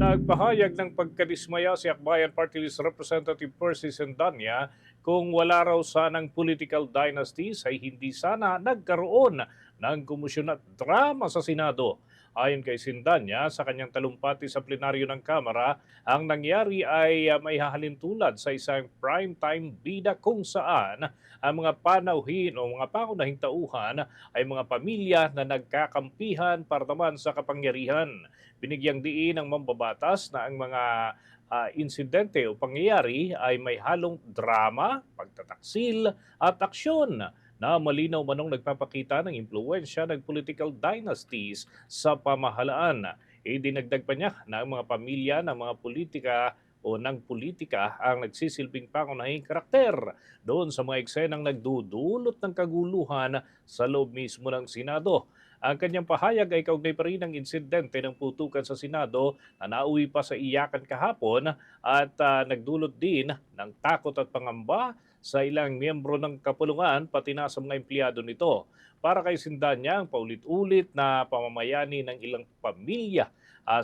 Nagpahayag ng pagkadismaya si Akbayan Party List Representative Percy Sendanya kung wala raw sanang political dynasties ay hindi sana nagkaroon ng komisyon at drama sa Senado. Ayon kay Sendanya, sa kanyang talumpati sa plenaryo ng Kamara, ang nangyari ay may hahalintulad sa isang primetime bida kung saan ang mga panauhin o mga pangunahing tauhan ay mga pamilya na nagkakampihan para naman sa kapangyarihan. Binigyang diin ng mambabatas na ang mga insidente o pangyayari ay may halong drama, pagtataksil at aksyon na malinaw manong nagpapakita ng impluensya ng political dynasties sa pamahalaan. Idinagdag pa niya na ang mga pamilya ng mga politika o ng politika ang nagsisilbing pangunahing karakter doon sa mga eksenang nagdudulot ng kaguluhan sa loob mismo ng Senado. Ang kanyang pahayag ay kaugnay pa rin ng insidente ng putukan sa Senado na nauwi pa sa iyakan kahapon at nagdulot din ng takot at pangamba sa ilang miyembro ng kapulungan pati na sa mga empleyado nito. Para kay Sendanya, ang paulit-ulit na pamamayani ng ilang pamilya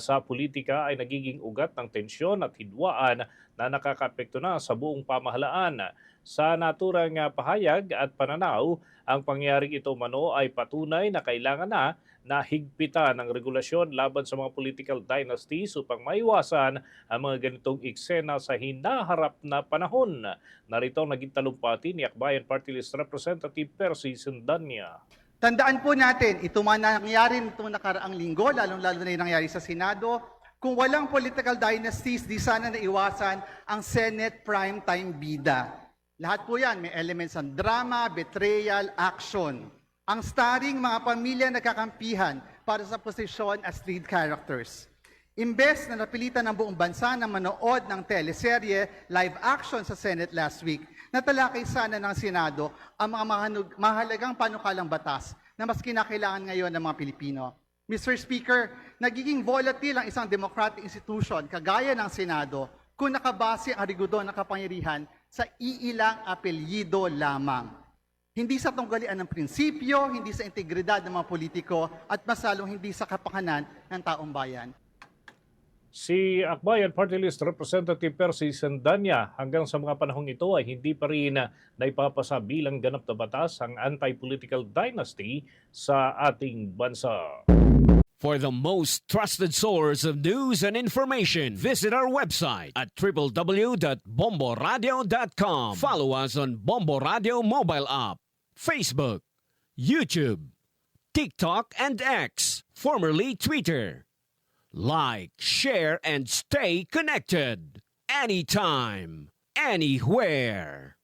sa politika ay nagiging ugat ng tensyon at hidwaan na nakakaapekto na sa buong pamahalaan. Sa naturang pahayag at pananaw, ang pangyayaring ito mano ay patunay na kailangan na higpitan ng regulasyon laban sa mga political dynasties upang maiwasan ang mga ganitong eksena sa hinaharap na panahon. Narito ang naging talumpati ni Akbayan Party List Representative Percy Sendanya. Tandaan po natin, ito man nangyari nitong nakaraang linggo, lalong-lalo na yung nangyari sa Senado. Kung walang political dynasties, di sana naiwasan ang Senate primetime bida. Lahat po yan, may elements ng drama, betrayal, action. Ang starring mga pamilya nagkakampihan para sa posisyon as lead characters. Imbes na napilitan ng buong bansa na manood ng teleserye live action sa Senate last week, natalakay sana ng Senado ang mga mahalagang panukalang batas na mas kinakailangan ngayon ng mga Pilipino. Mr. Speaker, nagiging volatile ang isang democratic institution kagaya ng Senado kung nakabase ang rigidon ng kapangyarihan sa iilang apelyido lamang. Hindi sa tunggalian ng prinsipyo, hindi sa integridad ng mga politiko, at mas lalong hindi sa kapakanan ng taong bayan. Si Akbayan Party List Representative Percy Sendanya, hanggang sa mga panahong ito ay hindi pa rin naipapasa bilang ganap na batas ang anti-political dynasty sa ating bansa. For the most trusted source of news and information, visit our website at www.bomboradio.com. Follow us on Bombo Radio mobile app, Facebook, YouTube, TikTok, and X, formerly Twitter. Like, share, and stay connected. Anytime, anywhere.